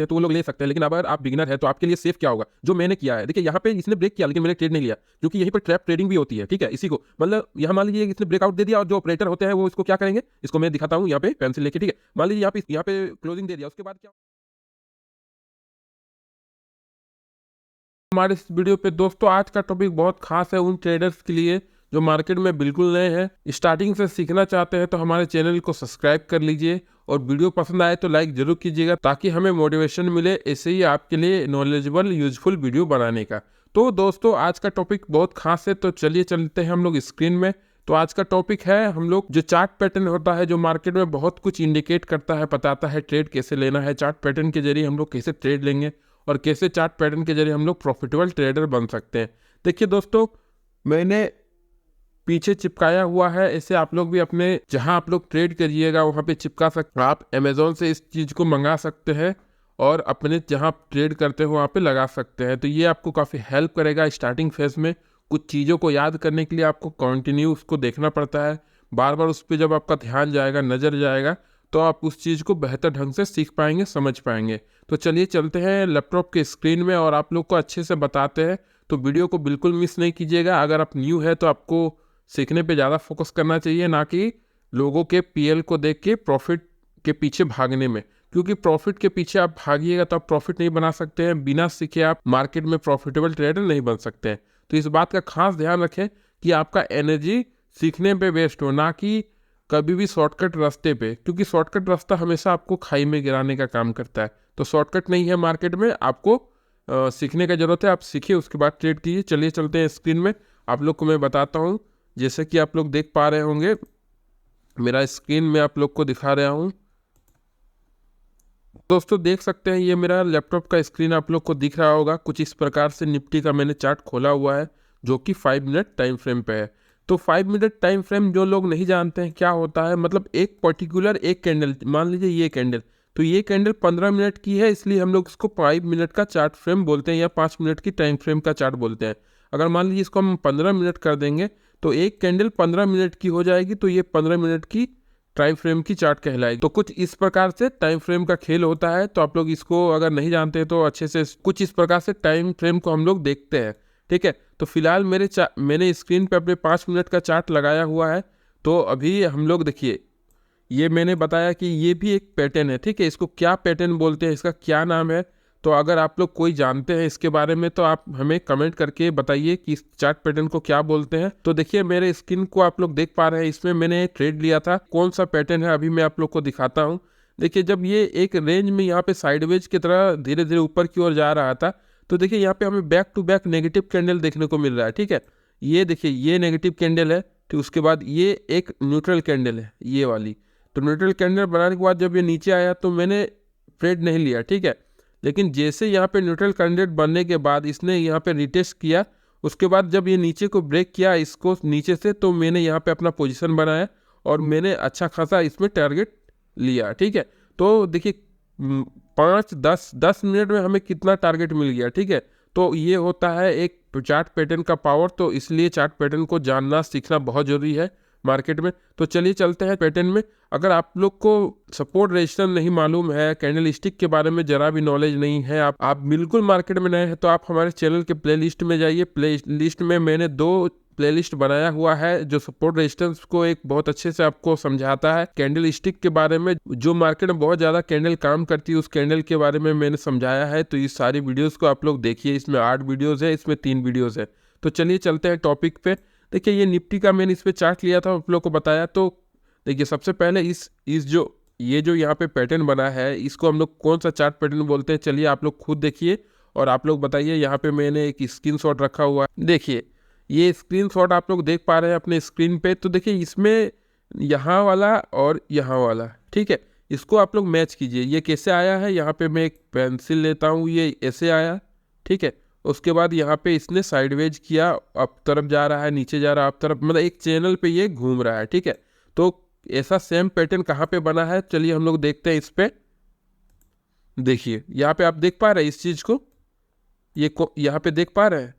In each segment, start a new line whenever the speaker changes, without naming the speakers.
हैं तो वो लोग ले सकते हैं, लेकिन अगर आप बिगिनर है तो आपके लिए सेफ क्या होगा, जो मैंने किया है। देखिए यहाँ पे इसने ब्रेक किया लेकिन मैंने ट्रेड नहीं लिया, क्योंकि यहीं पर ट्रैप ट्रेडिंग भी होती है, ठीक है। इसी को मतलब यहाँ मान लीजिए इसने ब्रेकआउट दे दिया और जो ऑपरेटर होते हैं वो इसको क्या करेंगे, इसको मैं दिखाता हूँ यहाँ पे पेंसिल लेके, ठीक है। मान लीजिए यहाँ पे क्लोजिंग दे दिया, उसके बाद क्या हमारे इस वीडियो पे दोस्तों आज का टॉपिक बहुत खास है उन ट्रेडर्स के लिए जो मार्केट में बिल्कुल नए हैं, स्टार्टिंग से सीखना चाहते हैं तो हमारे चैनल को सब्सक्राइब कर लीजिए और वीडियो पसंद आए तो लाइक जरूर कीजिएगा, ताकि हमें मोटिवेशन मिले ऐसे ही आपके लिए नॉलेजेबल यूजफुल वीडियो बनाने का। तो दोस्तों आज का टॉपिक बहुत खास है, तो चलिए चलते हैं हम लोग स्क्रीन में। तो आज का टॉपिक है हम लोग जो चार्ट पैटर्न होता है जो मार्केट में बहुत कुछ इंडिकेट करता है, बताता है ट्रेड कैसे लेना है, चार्ट पैटर्न के जरिए हम लोग कैसे ट्रेड लेंगे और कैसे चार्ट पैटर्न के जरिए हम लोग प्रॉफिटेबल ट्रेडर बन सकते हैं। देखिए दोस्तों मैंने पीछे चिपकाया हुआ है, ऐसे आप लोग भी अपने जहां आप लोग ट्रेड करिएगा वहां पे चिपका सकते हैं। आप अमेजोन से इस चीज़ को मंगा सकते हैं और अपने जहां ट्रेड करते हो वहां पे लगा सकते हैं। तो ये आपको काफ़ी हेल्प करेगा स्टार्टिंग फेज में। कुछ चीज़ों को याद करने के लिए आपको कंटिन्यू उसको देखना पड़ता है, बार बार उस पर जब आपका ध्यान जाएगा, नज़र जाएगा, तो आप उस चीज़ को बेहतर ढंग से सीख पाएंगे, समझ पाएंगे। तो चलिए चलते हैं लैपटॉप के स्क्रीन में और आप लोग को अच्छे से बताते हैं। तो वीडियो को बिल्कुल मिस नहीं कीजिएगा। अगर आप न्यू है तो आपको सीखने पे ज़्यादा फोकस करना चाहिए, ना कि लोगों के पीएल को देख के प्रॉफिट के पीछे भागने में, क्योंकि प्रॉफिट के पीछे आप भागिएगा तो आप प्रॉफिट नहीं बना सकते हैं। बिना सीखे आप मार्केट में प्रॉफिटेबल ट्रेडर नहीं बन सकते हैं। तो इस बात का खास ध्यान रखें कि आपका एनर्जी सीखने पे वेस्ट हो, ना कि कभी भी शॉर्टकट रास्ते पे, क्योंकि शॉर्टकट रास्ता हमेशा आपको खाई में गिराने का काम करता है। तो शॉर्टकट नहीं है मार्केट में, आपको सीखने का जरूरत है। आप सीखिए उसके बाद ट्रेड कीजिए। चलिए चलते हैं स्क्रीन में, आप लोग को मैं बताता हूँ। जैसे कि आप लोग देख पा रहे होंगे मेरा स्क्रीन में आप लोग को दिखा रहा हूँ। दोस्तों देख सकते हैं ये मेरा लैपटॉप का स्क्रीन आप लोग को दिख रहा होगा। कुछ इस प्रकार से निफ्टी का मैंने चार्ट खोला हुआ है जो कि 5 मिनट टाइम फ्रेम पे है। तो 5 मिनट टाइम फ्रेम जो लोग नहीं जानते हैं क्या होता है, मतलब एक पर्टिकुलर एक कैंडल, मान लीजिए ये कैंडल, तो ये कैंडल 15 मिनट की है, इसलिए हम लोग इसको 5 मिनट का चार्ट फ्रेम बोलते हैं या 5 मिनट की टाइम फ्रेम का चार्ट बोलते हैं। अगर मान लीजिए इसको हम 15 मिनट कर देंगे तो एक कैंडल 15 मिनट की हो जाएगी, तो ये 15 मिनट की टाइम फ्रेम की चार्ट कहलाएगी। तो कुछ इस प्रकार से टाइम फ्रेम का खेल होता है। तो आप लोग इसको अगर नहीं जानते तो अच्छे से कुछ इस प्रकार से टाइम फ्रेम को हम लोग देखते हैं, ठीक है। तो फिलहाल मैंने स्क्रीन पे अपने 5 मिनट का चार्ट लगाया हुआ है। तो अभी हम लोग देखिए, ये मैंने बताया कि ये भी एक पैटर्न है, ठीक है। इसको क्या पैटर्न बोलते हैं, इसका क्या नाम है, तो अगर आप लोग कोई जानते हैं इसके बारे में तो आप हमें कमेंट करके बताइए कि इस चार्ट पैटर्न को क्या बोलते हैं। तो देखिए मेरे स्क्रीन को आप लोग देख पा रहे हैं, इसमें मैंने ट्रेड लिया था। कौन सा पैटर्न है अभी मैं आप लोग को दिखाता हूँ। देखिए जब ये एक रेंज में यहाँ पे साइडवेज की तरह धीरे धीरे ऊपर की ओर जा रहा था, तो देखिए यहाँ पे हमें back to back negative candle देखने को मिल रहा है, ठीक है। ये देखिए ये नेगेटिव कैंडल है, ठीक। उसके बाद ये एक न्यूट्रल कैंडल है, ये वाली। तो न्यूट्रल कैंडल बनाने के बाद जब ये नीचे आया तो मैंने ट्रेड नहीं लिया, ठीक है। लेकिन जैसे यहाँ पे न्यूट्रल कैंडिडेट बनने के बाद इसने यहाँ पे रिटेस्ट किया, उसके बाद जब ये नीचे को ब्रेक किया इसको नीचे से, तो मैंने यहाँ पे अपना पोजीशन बनाया और मैंने अच्छा खासा इसमें टारगेट लिया, ठीक है। तो देखिए 5-10 मिनट में हमें कितना टारगेट मिल गया, ठीक है। तो ये होता है एक चार्ट पैटर्न का पावर। तो इसलिए चार्ट पैटर्न को जानना सीखना बहुत जरूरी है मार्केट में। तो चलिए चलते हैं पैटर्न में। अगर आप लोग को सपोर्ट रेजिस्टेंस नहीं मालूम है, कैंडल स्टिक के बारे में जरा भी नॉलेज नहीं है, आप बिल्कुल मार्केट में नए हैं, तो आप हमारे चैनल के प्लेलिस्ट में जाइए। प्लेलिस्ट में मैंने 2 प्लेलिस्ट बनाया हुआ है जो सपोर्ट रेजिस्टेंस को एक बहुत अच्छे से आपको समझाता है। कैंडल स्टिक के बारे में जो मार्केट में बहुत ज़्यादा कैंडल काम करती है उस कैंडल के बारे में मैंने समझाया है। तो इस सारी वीडियोज़ को आप लोग देखिए, इसमें 8 वीडियोज़ है, इसमें 3 वीडियोज़ है। तो चलिए चलते हैं टॉपिक पे। देखिए ये निफ्टी का मैंने इस पर चार्ट लिया था, आप लोग को बताया। तो देखिए सबसे पहले इस जो यहाँ पे पैटर्न बना है इसको हम लोग कौन सा चार्ट पैटर्न बोलते हैं, चलिए आप लोग खुद देखिए और आप लोग बताइए। यहाँ पे मैंने एक स्क्रीनशॉट रखा हुआ है, देखिए ये स्क्रीनशॉट आप लोग देख पा रहे हैं अपने स्क्रीन पे। तो देखिए इसमें यहाँ वाला और यहाँ वाला, ठीक है, इसको आप लोग मैच कीजिए। ये कैसे आया है, यहाँ पे मैं एक पेंसिल लेता हूँ, ये ऐसे आया, ठीक है। उसके बाद यहाँ पे इसने साइडवेज किया, अप तरफ जा रहा है, नीचे जा रहा है, अप तरफ, मतलब एक चैनल पे ये घूम रहा है, ठीक है। तो ऐसा सेम पैटर्न कहाँ पे बना है, चलिए हम लोग देखते हैं इस पे। देखिए यहाँ पे आप देख पा रहे हैं इस चीज़ को, यहाँ पे देख पा रहे हैं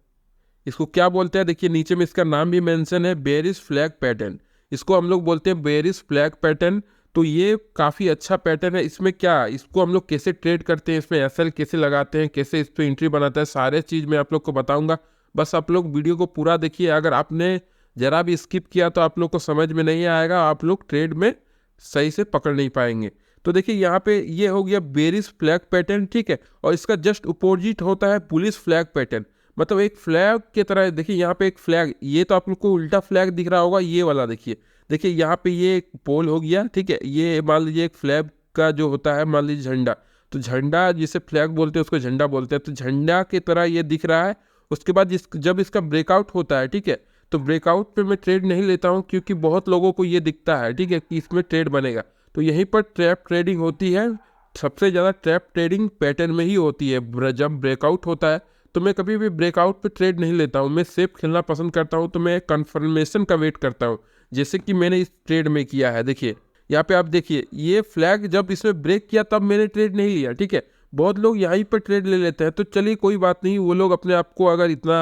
इसको क्या बोलते हैं। देखिए नीचे में इसका नाम भी मेंशन है, बेयरिश फ्लैग पैटर्न। इसको हम लोग बोलते हैं बेयरिश फ्लैग पैटर्न। तो ये काफ़ी अच्छा पैटर्न है। इसमें क्या, इसको हम लोग कैसे ट्रेड करते हैं, इसमें एसएल कैसे लगाते हैं, कैसे इस पर एंट्री बनाता है, सारे चीज़ मैं आप लोग को बताऊंगा। बस आप लोग वीडियो को पूरा देखिए। अगर आपने ज़रा भी स्किप किया तो आप लोग को समझ में नहीं आएगा, आप लोग ट्रेड में सही से पकड़ नहीं पाएंगे। तो देखिए यहाँ पे ये हो गया बेरिश फ्लैग पैटर्न, ठीक है, और इसका जस्ट अपोजिट होता है बुलिश फ्लैग पैटर्न। मतलब एक फ्लैग की तरह, देखिए यहाँ पे एक फ्लैग, ये तो आप लोग को उल्टा फ्लैग दिख रहा होगा, ये वाला देखिए। देखिए यहाँ पे ये एक पोल हो गया, ठीक है, ये मान लीजिए एक फ्लैग का जो होता है, मान लीजिए झंडा, तो झंडा जिसे फ्लैग बोलते हैं उसको झंडा बोलते हैं, तो झंडा की तरह ये दिख रहा है। उसके बाद जब इसका ब्रेकआउट होता है, ठीक है, तो ब्रेकआउट पे मैं ट्रेड नहीं लेता हूँ, क्योंकि बहुत लोगों को ये दिखता है, ठीक है, कि इसमें ट्रेड बनेगा। तो यहीं पर ट्रैप ट्रेडिंग होती है, सबसे ज़्यादा ट्रैप ट्रेडिंग पैटर्न में ही होती है। जब ब्रेकआउट होता है तो मैं कभी भी ब्रेकआउट पे ट्रेड नहीं लेता हूँ, मैं सेफ खेलना पसंद करता हूँ। तो मैं कन्फर्मेशन का वेट करता हूँ, जैसे कि मैंने इस ट्रेड में किया है। देखिए यहाँ पे आप देखिए, ये फ्लैग जब इसमें ब्रेक किया तब मैंने ट्रेड नहीं लिया, ठीक है। बहुत लोग यहीं पर ट्रेड ले लेते हैं, तो चलिए कोई बात नहीं, वो लोग अपने आप को अगर इतना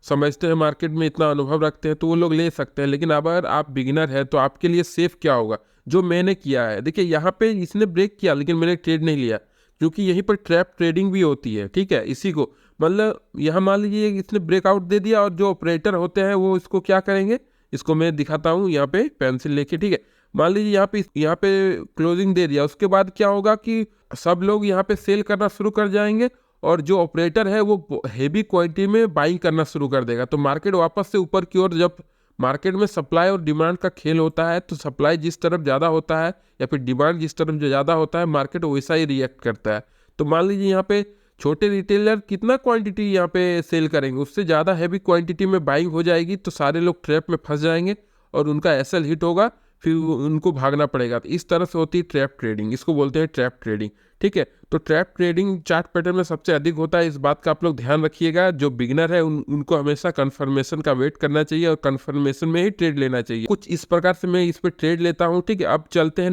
समझते हैं, मार्केट में इतना अनुभव रखते हैं, तो वो लोग ले सकते हैं। लेकिन अगर आप बिगिनर है तो आपके लिए सेफ क्या होगा, जो मैंने किया है। देखिए यहाँ पे इसने ब्रेक किया लेकिन मैंने ट्रेड नहीं लिया, क्योंकि यहीं पर ट्रैप ट्रेडिंग भी होती है, ठीक है। इसी को मतलब यहाँ मान लीजिए इसने ब्रेकआउट दे दिया, और जो ऑपरेटर होते हैं वो इसको क्या करेंगे, इसको मैं दिखाता हूँ यहाँ पे पेंसिल लेके, ठीक है। मान लीजिए यहाँ पे क्लोजिंग दे दिया, उसके बाद क्या होगा कि सब लोग यहाँ पे सेल करना शुरू कर जाएंगे, और जो ऑपरेटर है वो हेवी क्वांटिटी में बाइंग करना शुरू कर देगा। तो मार्केट वापस से ऊपर की ओर, जब मार्केट में सप्लाई और डिमांड का खेल होता है, तो सप्लाई जिस तरफ ज़्यादा होता है या फिर डिमांड जिस तरफ जो ज़्यादा होता है, मार्केट वैसा ही रिएक्ट करता है। तो मान लीजिए यहाँ पे छोटे रिटेलर कितना क्वांटिटी यहाँ पे सेल करेंगे, उससे ज़्यादा हैवी क्वांटिटी में बाइंग हो जाएगी, तो सारे लोग ट्रैप में फंस जाएंगे और उनका एसएल हिट होगा, फिर उनको भागना पड़ेगा। तो इस तरह से होती है ट्रैप ट्रेडिंग, इसको बोलते हैं ट्रैप ट्रेडिंग, ठीक है। तो ट्रैप ट्रेडिंग चार्ट पैटर्न में सबसे अधिक होता है, इस बात का आप लोग ध्यान रखिएगा। जो बिगिनर है उनको हमेशा कंफर्मेशन का वेट करना चाहिए, और कंफर्मेशन में ही ट्रेड लेना चाहिए। कुछ इस प्रकार से मैं इस पर ट्रेड लेता हूँ, ठीक है। अब चलते हैं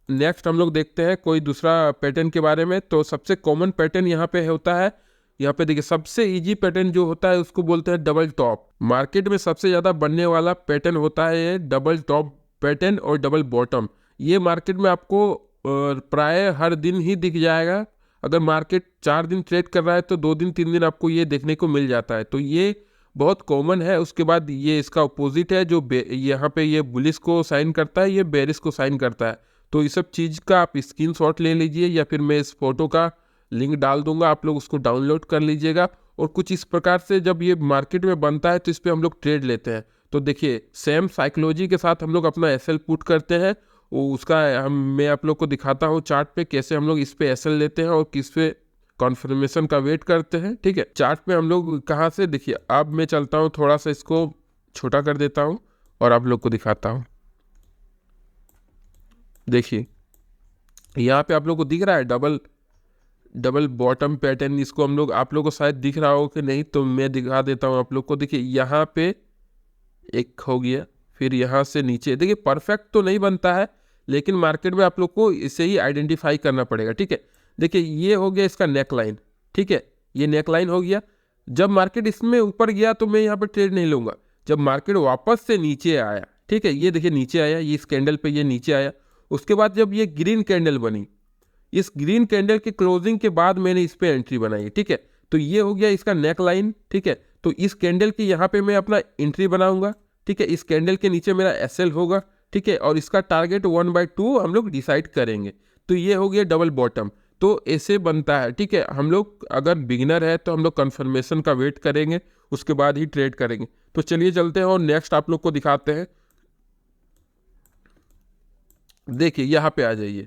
नेक्स्ट हम लोग देखते हैं कोई दूसरा पैटर्न के बारे में। तो सबसे कॉमन पैटर्न यहाँ पे होता है, यहाँ पे देखिए सबसे इजी पैटर्न जो होता है उसको बोलते हैं डबल टॉप। मार्केट में सबसे ज़्यादा बनने वाला पैटर्न होता है ये डबल टॉप पैटर्न और डबल बॉटम। ये मार्केट में आपको प्राय हर दिन ही दिख जाएगा। अगर मार्केट 4 दिन ट्रेड कर रहा है तो 2 दिन 3 दिन आपको ये देखने को मिल जाता है, तो ये बहुत कॉमन है। उसके बाद ये इसका अपोजिट है, जो यहाँ पे ये बुलिश को साइन करता है, ये बेरिश को साइन करता है। तो इस सब चीज़ का आप स्क्रीनशॉट ले लीजिए, या फिर मैं इस फोटो का लिंक डाल दूंगा, आप लोग उसको डाउनलोड कर लीजिएगा। और कुछ इस प्रकार से जब ये मार्केट में बनता है तो इस पर हम लोग ट्रेड लेते हैं। तो देखिए सेम साइकोलॉजी के साथ हम लोग अपना एसएल पुट करते हैं, वो उसका मैं आप लोग को दिखाता हूँ चार्ट पे कैसे हम लोग इस पे एसएल लेते हैं और किस पे कॉन्फर्मेशन का वेट करते हैं, ठीक है। चार्ट पे हम लोग कहाँ से, देखिए अब मैं चलता हूँ, थोड़ा सा इसको छोटा कर देता हूँ और आप लोग को दिखाता हूँ। देखिए यहाँ पे आप लोग को दिख रहा है डबल बॉटम पैटर्न। इसको हम लोग, आप लोग को शायद दिख रहा हो कि नहीं, तो मैं दिखा देता हूँ आप लोग को। देखिए यहाँ पे एक हो गया, फिर यहाँ से नीचे। देखिए परफेक्ट तो नहीं बनता है, लेकिन मार्केट में आप लोग को इसे ही आइडेंटिफाई करना पड़ेगा, ठीक है। देखिए ये हो गया इसका नेक लाइन, ठीक है, ये नेक लाइन हो गया। जब मार्केट इसमें ऊपर गया तो मैं यहाँ पर ट्रेड नहीं लूँगा। जब मार्केट वापस से नीचे आया, ठीक है, ये देखिए नीचे आया, ये इस कैंडल पे ये नीचे आया। उसके बाद जब ये ग्रीन कैंडल बनी, इस ग्रीन कैंडल के क्लोजिंग के बाद मैंने इस पे एंट्री बनाई, ठीक है। तो ये हो गया इसका नेक लाइन, ठीक है। तो इस कैंडल की यहाँ पे मैं अपना एंट्री बनाऊंगा, ठीक है। इस कैंडल के नीचे मेरा एसएल होगा, ठीक है, और इसका टारगेट 1/2 हम लोग डिसाइड करेंगे। तो ये हो गया डबल बॉटम। तो ऐसे बनता है, ठीक है। हम लोग अगर बिगिनर है तो हम लोग कन्फर्मेशन का वेट करेंगे, उसके बाद ही ट्रेड करेंगे। तो चलिए चलते हैं और नेक्स्ट आप लोग को दिखाते हैं। देखिए यहाँ पे आ जाइए,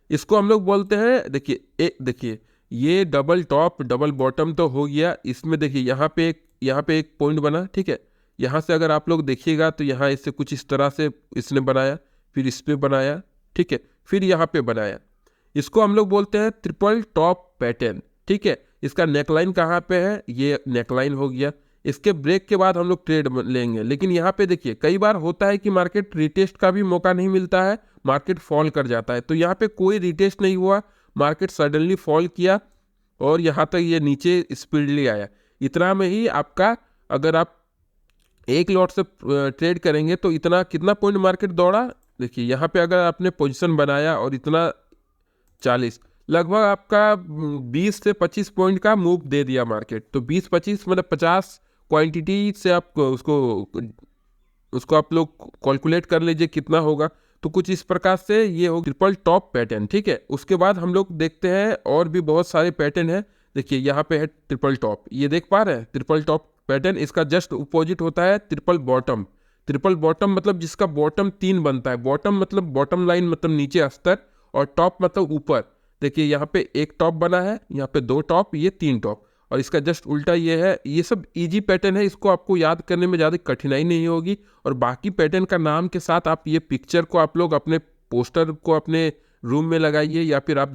इसको हम लोग बोलते हैं, देखिए ये डबल टॉप डबल बॉटम तो हो गया। इसमें देखिए यहाँ पे एक पॉइंट बना, ठीक है। यहाँ से अगर आप लोग देखिएगा तो यहाँ इससे कुछ इस तरह से इसने बनाया, फिर इस पे बनाया, ठीक है, फिर यहाँ पे बनाया। इसको हम लोग बोलते हैं ट्रिपल टॉप पैटर्न, ठीक है। इसका नेकलाइन कहाँ पे है, ये नेकलाइन हो गया। इसके ब्रेक के बाद हम लोग ट्रेड लेंगे। लेकिन यहाँ पे देखिए कई बार होता है कि मार्केट रिटेस्ट का भी मौका नहीं मिलता है, मार्केट फॉल कर जाता है। तो यहाँ पे कोई रिटेस्ट नहीं हुआ, मार्केट सडनली फॉल किया और यहाँ तक ये नीचे स्पीडली आया। इतना में ही आपका, अगर आप एक लॉट से ट्रेड करेंगे तो इतना कितना पॉइंट मार्केट दौड़ा, देखिए यहाँ पे अगर आपने पोजीशन बनाया और इतना 40, लगभग आपका 20 से 25 पॉइंट का मूव दे दिया मार्केट। तो 20-25 मतलब 50 क्वांटिटी से आप उसको उसको आप लोग कैलकुलेट कर लीजिए कितना होगा। तो कुछ इस प्रकार से ये हो ट्रिपल टॉप पैटर्न, ठीक है। उसके बाद हम लोग देखते हैं और भी बहुत सारे पैटर्न है। देखिए यहाँ पे है ट्रिपल टॉप, ये देख पा रहे हैं ट्रिपल टॉप पैटर्न। इसका जस्ट अपोजिट होता है ट्रिपल बॉटम। ट्रिपल बॉटम मतलब जिसका बॉटम 3 बनता है। बॉटम मतलब बॉटम लाइन मतलब नीचे अस्तर, और टॉप मतलब ऊपर। देखिए यहाँ पे एक टॉप बना है, यहाँ पे 2 टॉप, ये 3 टॉप, और इसका जस्ट उल्टा ये है। ये सब इजी पैटर्न है, इसको आपको याद करने में ज़्यादा कठिनाई नहीं होगी। और बाकी पैटर्न का नाम के साथ आप ये पिक्चर को आप लोग अपने पोस्टर को अपने रूम में लगाइए, या फिर आप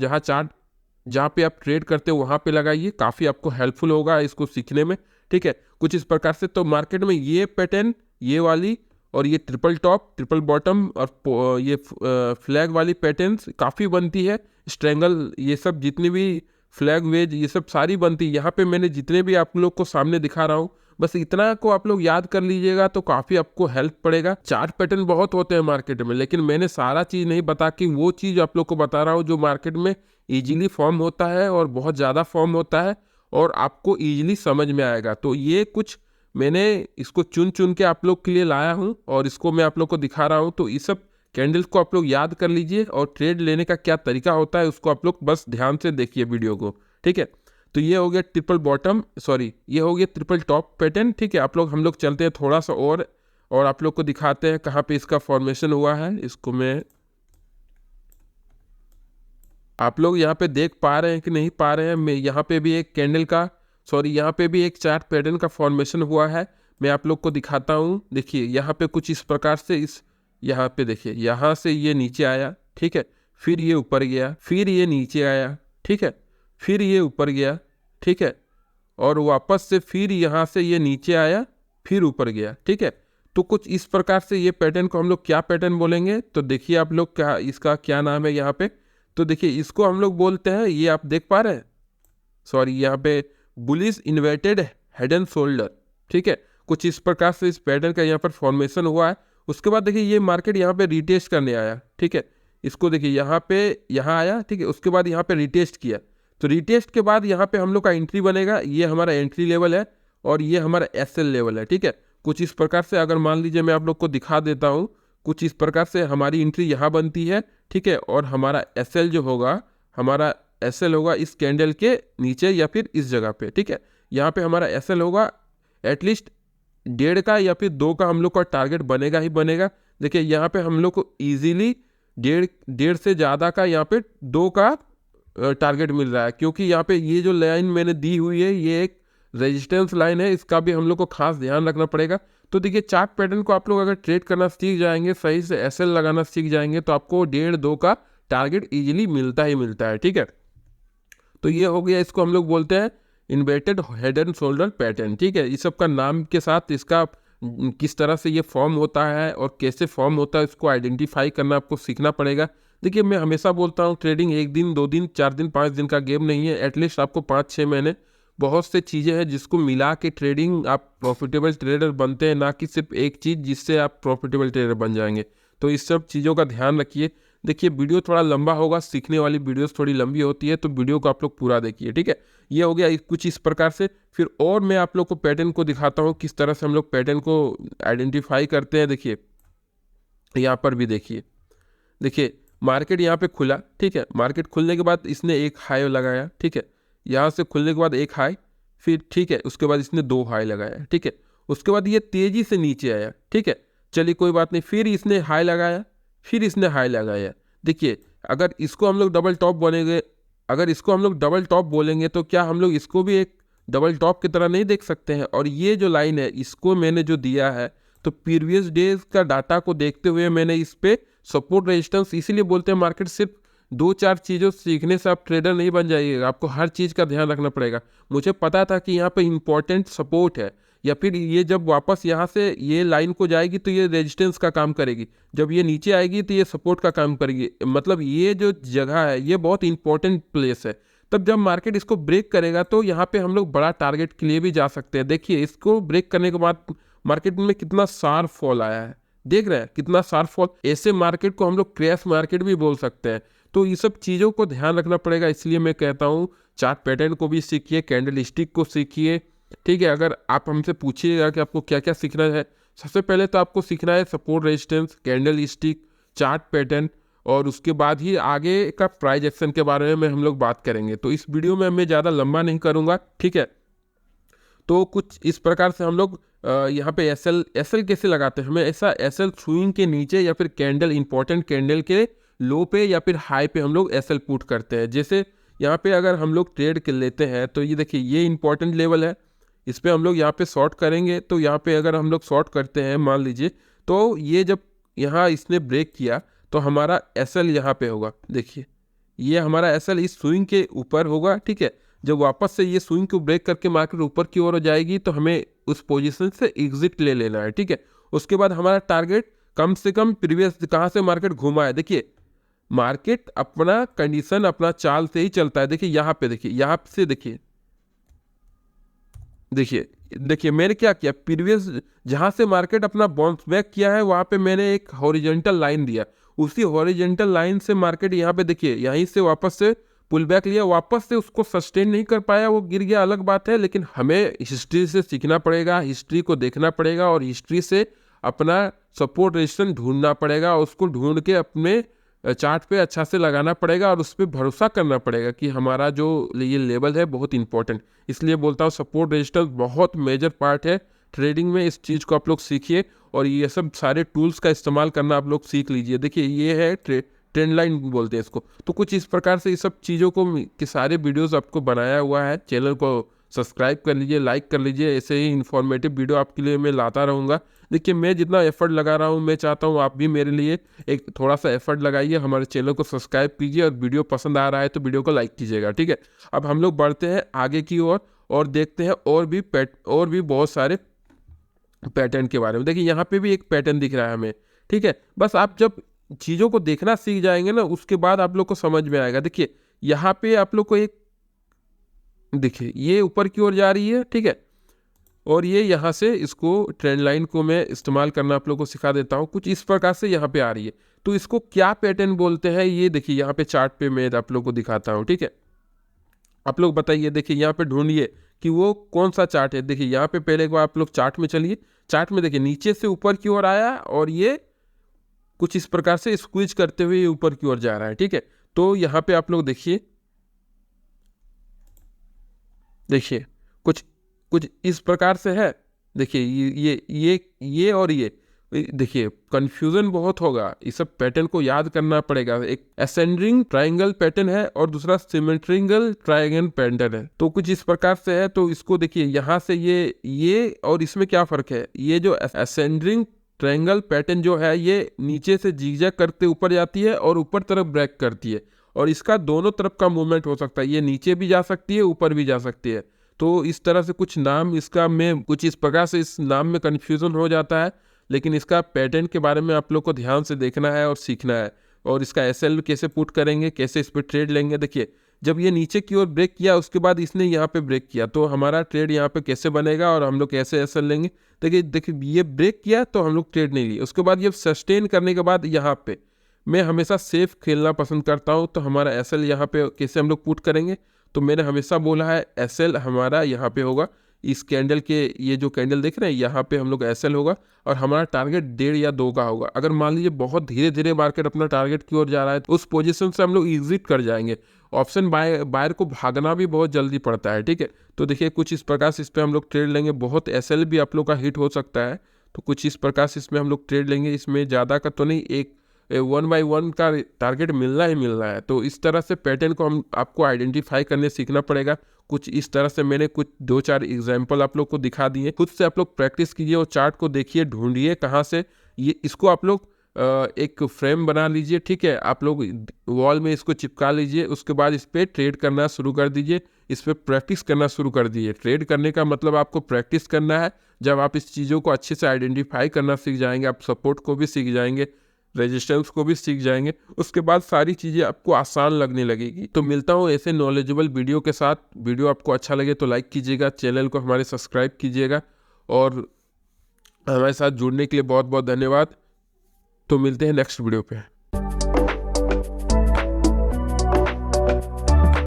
जहाँ पे आप ट्रेड करते हो वहाँ पे लगाइए। काफ़ी आपको हेल्पफुल होगा इसको सीखने में, ठीक है। कुछ इस प्रकार से तो मार्केट में ये पैटर्न, ये वाली, और ये ट्रिपल टॉप, ट्रिपल बॉटम, और ये फ्लैग वाली पैटर्न्स काफ़ी बनती है। स्ट्रेंगल, ये सब जितनी भी फ्लैग वेज, ये सब सारी बनती है। यहाँ पे मैंने जितने भी आप लोग को सामने दिखा रहा हूँ, बस इतना को आप लोग याद कर लीजिएगा तो काफ़ी आपको हेल्प पड़ेगा। चार्ट पैटर्न बहुत होते हैं मार्केट में, लेकिन मैंने सारा चीज़ नहीं बता कि वो चीज़ आप लोग को बता रहा हूँ जो मार्केट में ईजिली फॉर्म होता है और बहुत ज़्यादा फॉर्म होता है और आपको ईजिली समझ में आएगा। तो ये कुछ मैंने इसको चुन चुन के आप लोग के लिए लाया हूँ और इसको मैं आप लोग को दिखा रहा हूँ। तो ये सब कैंडल्स को आप लोग याद कर लीजिए, और ट्रेड लेने का क्या तरीका होता है उसको आप लोग बस ध्यान से देखिए वीडियो को, ठीक है। तो ये हो गया ट्रिपल बॉटम, सॉरी ये हो गया ट्रिपल टॉप पैटर्न, ठीक है। हम लोग चलते हैं थोड़ा सा और आप लोग को दिखाते हैं कहाँ पे इसका फॉर्मेशन हुआ है। इसको मैं, आप लोग यहाँ पे देख पा रहे हैं कि नहीं पा रहे हैं, मैं यहाँ पे भी एक कैंडल का, सॉरी यहाँ पे भी एक चार्ट पैटर्न का फॉर्मेशन हुआ है। मैं आप लोग को दिखाता हूँ। देखिए यहाँ पे कुछ इस प्रकार से यहाँ पे देखिए, यहाँ से ये नीचे आया, ठीक है, फिर ये ऊपर गया, फिर ये नीचे आया, ठीक है, फिर ये ऊपर गया, ठीक है, और वापस से फिर यहाँ से ये नीचे आया, फिर ऊपर गया, ठीक है। तो कुछ इस प्रकार से ये पैटर्न को हम लोग क्या पैटर्न बोलेंगे, तो देखिए आप लोग क्या इसका क्या नाम है यहाँ पे। तो देखिए इसको हम लोग बोलते हैं, ये आप देख पा रहे हैं, सॉरी यहाँ पे bullish inverted head and shoulder, ठीक है। कुछ इस प्रकार से इस पैटर्न का यहाँ पर फॉर्मेशन हुआ है। उसके बाद देखिए ये मार्केट यहाँ पे रिटेस्ट करने आया, ठीक है। इसको देखिए यहाँ आया, ठीक है। उसके बाद यहाँ पे रिटेस्ट किया, तो रिटेस्ट के बाद यहाँ पे हम लोग का एंट्री बनेगा। ये हमारा एंट्री लेवल है और ये हमारा एसएल लेवल है, ठीक है। कुछ इस प्रकार से अगर मान लीजिए मैं आप लोग को दिखा देता हूँ, कुछ इस प्रकार से हमारी एंट्री यहाँ बनती है, ठीक है। और हमारा एसएल जो होगा, हमारा एसएल होगा इस कैंडल के नीचे या फिर इस जगह पे, ठीक है। यहाँ पे हमारा एसएल होगा एटलीस्ट 1.5 का या फिर 2 का हम लोग का टारगेट बनेगा ही बनेगा। देखिए यहाँ पे हम लोग को इजीली 1.5 से ज़्यादा का यहाँ पे 2 का टारगेट मिल रहा है, क्योंकि यहाँ पे ये जो लाइन मैंने दी हुई है ये एक रेजिस्टेंस लाइन है, इसका भी हम लोग को खास ध्यान रखना पड़ेगा। तो देखिए चार्ट पैटर्न को आप लोग अगर ट्रेड करना सीख जाएंगे, सही से एसएल लगाना सीख जाएंगे, तो आपको 1.5-2 का टारगेट इजीली मिलता ही मिलता है, ठीक है। तो ये हो गया, इसको हम लोग बोलते हैं inverted head and shoulder pattern, ठीक है। इस सब का नाम के साथ इसका किस तरह से ये फॉर्म होता है और कैसे फॉर्म होता है इसको आइडेंटिफाई करना आपको सीखना पड़ेगा। देखिए मैं हमेशा बोलता हूँ ट्रेडिंग 1 दिन 2 दिन 4 दिन 5 दिन का गेम नहीं है, एटलीस्ट आपको 5-6 महीने, बहुत से चीज़ें हैं जिसको मिला के ट्रेडिंग आप प्रॉफिटेबल ट्रेडर बनते हैं, ना कि सिर्फ एक चीज़ जिससे आप प्रॉफिटेबल ट्रेडर बन जाएंगे। तो इस सब चीज़ों का ध्यान रखिए। देखिए वीडियो थोड़ा लंबा होगा, सीखने वाली वीडियोस थोड़ी लंबी होती है, तो वीडियो को आप लोग पूरा देखिए, ठीक है। ये हो गया कुछ इस प्रकार से। फिर और मैं आप लोग को पैटर्न को दिखाता हूँ किस तरह से हम लोग पैटर्न को आइडेंटिफाई करते हैं। देखिए यहाँ पर भी देखिए मार्केट यहाँ पे खुला, ठीक है। मार्केट खुलने के बाद इसने एक हाई लगाया, ठीक है। यहाँ से खुलने के बाद एक हाई, फिर ठीक है, उसके बाद इसने 2 हाई लगाया, ठीक है। उसके बाद ये तेज़ी से नीचे आया, ठीक है। चलिए कोई बात नहीं, फिर इसने हाई लगाया, फिर इसने हाई लगाया। देखिए अगर इसको हम लोग डबल टॉप बनेंगे, अगर इसको हम लोग डबल टॉप बोलेंगे तो क्या हम लोग इसको भी एक डबल टॉप की तरह नहीं देख सकते हैं। और ये जो लाइन है इसको मैंने जो दिया है, तो प्रीवियस डेज का डाटा को देखते हुए मैंने इस पे सपोर्ट रेजिस्टेंस, इसीलिए बोलते हैं मार्केट सिर्फ 2-4 चीज़ों सीखने से आप ट्रेडर नहीं बन जाइएगा, आपको हर चीज़ का ध्यान रखना पड़ेगा। मुझे पता था कि यहाँ पे इंपॉर्टेंट सपोर्ट है, या फिर ये जब वापस यहाँ से ये लाइन को जाएगी तो ये रेजिस्टेंस का काम करेगी, जब ये नीचे आएगी तो ये सपोर्ट का काम करेगी। मतलब ये जो जगह है ये बहुत इंपॉर्टेंट प्लेस है। तब जब मार्केट इसको ब्रेक करेगा तो यहाँ पे हम लोग बड़ा टारगेट के लिए भी जा सकते हैं। देखिए इसको ब्रेक करने के बाद मार्केट में कितना शार्प फॉल आया है, देख रहे हैं कितना शार्प फॉल। ऐसे मार्केट को हम लोग क्रैश मार्केट भी बोल सकते हैं। तो ये सब चीज़ों को ध्यान रखना पड़ेगा, इसलिए मैं कहता हूँ चार्ट पैटर्न को भी सीखिए, कैंडल स्टिक को सीखिए। ठीक है, अगर आप हमसे पूछिएगा कि आपको क्या क्या सीखना है, सबसे पहले तो आपको सीखना है support resistance, candle stick, chart pattern, और उसके बाद ही आगे का प्राइस एक्शन के बारे में हम लोग बात करेंगे। तो इस वीडियो में मैं ज़्यादा लंबा नहीं करूँगा, ठीक है। तो कुछ इस प्रकार से हम लोग यहाँ पे एसएल कैसे लगाते हैं, हमें ऐसा एसएल स्विंग के नीचे या फिर कैंडल इंपॉर्टेंट कैंडल के लो पे या फिर हाई पे हम लोग एसएल पुट करते हैं। जैसे यहाँ पे अगर हम लोग ट्रेड कर लेते हैं तो ये देखिए ये इंपॉर्टेंट लेवल है, इस पर हम लोग यहाँ पे शॉर्ट करेंगे। तो यहाँ पे अगर हम लोग शॉर्ट करते हैं मान लीजिए, तो ये जब यहाँ इसने ब्रेक किया तो हमारा एसएल यहाँ पे होगा, देखिए ये हमारा एसएल इस स्विंग के ऊपर होगा, ठीक है। जब वापस से ये स्विंग को ब्रेक करके मार्केट ऊपर की ओर हो जाएगी तो हमें उस पोजीशन से एग्जिट ले लेना है, ठीक है। उसके बाद हमारा टारगेट कम से कम प्रीवियस कहाँ से मार्केट घुमा है, देखिए मार्केट अपना कंडीशन अपना चाल से ही चलता है। देखिए यहाँ पे, देखिए यहाँ से, देखिए देखिए देखिए मैंने क्या किया, प्रीवियस जहाँ से मार्केट अपना बाउंस बैक किया है वहाँ पे मैंने एक हॉरिजॉन्टल लाइन दिया, उसी हॉरिजॉन्टल लाइन से मार्केट यहाँ पे देखिए यहीं से वापस से पुल बैक लिया, वापस से उसको सस्टेन नहीं कर पाया, वो गिर गया, अलग बात है। लेकिन हमें हिस्ट्री से सीखना पड़ेगा, हिस्ट्री को देखना पड़ेगा और हिस्ट्री से अपना सपोर्ट रेजिस्टेंस ढूंढना पड़ेगा और उसको ढूंढ के अपने चार्ट पे अच्छा से लगाना पड़ेगा और उस पर भरोसा करना पड़ेगा कि हमारा जो ये लेवल है बहुत इंपॉर्टेंट। इसलिए बोलता हूँ सपोर्ट रेजिस्टेंस बहुत मेजर पार्ट है ट्रेडिंग में। इस चीज़ को आप लोग सीखिए और ये सब सारे टूल्स का इस्तेमाल करना आप लोग सीख लीजिए। देखिए ये है ट्रेंड लाइन बोलते हैं इसको। तो कुछ इस प्रकार से ये सब चीज़ों को के सारे वीडियोस आपको बनाया हुआ है। चैनल को सब्सक्राइब कर लीजिए, लाइक कर लीजिए, ऐसे ही इन्फॉर्मेटिव वीडियो आपके लिए मैं लाता रहूँगा। देखिए मैं जितना एफर्ट लगा रहा हूँ, मैं चाहता हूँ आप भी मेरे लिए एक थोड़ा सा एफर्ट लगाइए, हमारे चैनल को सब्सक्राइब कीजिए और वीडियो पसंद आ रहा है तो वीडियो को लाइक कीजिएगा, ठीक है। अब हम लोग बढ़ते हैं आगे की ओर और देखते हैं और भी बहुत सारे पैटर्न के बारे में। देखिए यहाँ पे भी एक पैटर्न दिख रहा है हमें, ठीक है। बस आप जब चीज़ों को देखना सीख जाएंगे ना, उसके बाद आप लोग को समझ में आएगा। देखिए यहाँ पे आप लोग को एक, देखिए ये ऊपर की ओर जा रही है, ठीक है, और ये यहाँ से इसको ट्रेंड लाइन को मैं इस्तेमाल करना आप लोग को सिखा देता हूँ। कुछ इस प्रकार से यहाँ पे आ रही है, तो इसको क्या पैटर्न बोलते हैं ये देखिए यहाँ पे चार्ट पे मैं आप लोग को दिखाता हूँ, ठीक है। आप लोग बताइए, देखिए यहाँ पे ढूंढिए कि वो कौन सा चार्ट है। देखिए यहाँ पे पहले एक बार आप लोग चार्ट में चलिए, चार्ट में देखिए नीचे से ऊपर की ओर आया और ये कुछ इस प्रकार से स्क्वीज करते हुए ऊपर की ओर जा रहा है, ठीक है। तो यहाँ पे आप लोग देखिए, देखिए कुछ कुछ इस प्रकार से है। देखिए ये और ये देखिए कंफ्यूजन बहुत होगा, इस सब पैटर्न को याद करना पड़ेगा। एक असेंडिंग ट्रायंगल पैटर्न है और दूसरा सिमेट्रिकल ट्रायंगल पैटर्न है। तो कुछ इस प्रकार से है, तो इसको देखिए यहाँ से ये और इसमें क्या फर्क है। ये जो असेंडिंग ट्रायंगल पैटर्न जो है ये नीचे से जिगजैग करते ऊपर जाती है और ऊपर तरफ ब्रेक करती है, और इसका दोनों तरफ का मूवमेंट हो सकता है, ये नीचे भी जा सकती है ऊपर भी जा सकती है। तो इस तरह से कुछ नाम इसका में कुछ इस प्रकार से इस नाम में कन्फ्यूज़न हो जाता है, लेकिन इसका पैटर्न के बारे में आप लोग को ध्यान से देखना है और सीखना है। और इसका एसएल कैसे पुट करेंगे, कैसे इस पर ट्रेड लेंगे। देखिए जब ये नीचे की ओर ब्रेक किया उसके बाद इसने यहाँ पे ब्रेक किया, तो हमारा ट्रेड यहाँ पे कैसे बनेगा और हम लोग कैसे एसएल लेंगे। देखिए ये ब्रेक किया तो हम लोग ट्रेड नहीं लिए, उसके बाद ये सस्टेन करने के बाद यहाँ पे मैं हमेशा सेफ खेलना पसंद करता हूँ। तो हमारा एसएल यहाँ पे कैसे हम लोग पुट करेंगे, तो मैंने हमेशा बोला है एसएल हमारा यहाँ पे होगा, इस कैंडल के ये जो कैंडल देख रहे हैं यहाँ पे हम लोग एसएल होगा और हमारा टारगेट 1.5 या 2 का होगा। अगर मान लीजिए बहुत धीरे धीरे मार्केट अपना टारगेट की ओर जा रहा है तो उस पोजीशन से हम लोग एग्जिट कर जाएंगे। ऑप्शन बायर को भागना भी बहुत जल्दी पड़ता है, ठीक है। तो देखिए कुछ इस प्रकार से इस पर हम लोग ट्रेड लेंगे, बहुत एसएल भी आप लोग का हिट हो सकता है। तो कुछ इस प्रकार से इसमें हम लोग ट्रेड लेंगे, इसमें ज़्यादा का तो नहीं, एक 1 बाई 1 का टारगेट मिलना ही मिलना है। तो इस तरह से पैटर्न को हम आपको आइडेंटिफाई करने सीखना पड़ेगा। कुछ इस तरह से मैंने कुछ 2-4 एग्जाम्पल आप लोग को दिखा दिए, खुद से आप लोग प्रैक्टिस कीजिए और चार्ट को देखिए, ढूंढिए कहाँ से ये, इसको आप लोग एक फ्रेम बना लीजिए, ठीक है। आप लोग वॉल में इसको चिपका लीजिए, उसके बाद इस पर ट्रेड करना शुरू कर दीजिए, इस पर प्रैक्टिस करना शुरू कर दीजिए। ट्रेड करने का मतलब आपको प्रैक्टिस करना है। जब आप इस चीज़ों को अच्छे से आइडेंटिफाई करना सीख जाएंगे, आप सपोर्ट को भी सीख जाएंगे, रेजिस्टेंस को भी सीख जाएंगे, उसके बाद सारी चीज़ें आपको आसान लगने लगेगी। तो मिलता हूँ ऐसे नॉलेजेबल वीडियो के साथ। वीडियो आपको अच्छा लगे तो लाइक कीजिएगा, चैनल को हमारे सब्सक्राइब कीजिएगा और हमारे साथ जुड़ने के लिए बहुत बहुत धन्यवाद। तो मिलते हैं नेक्स्ट वीडियो पे।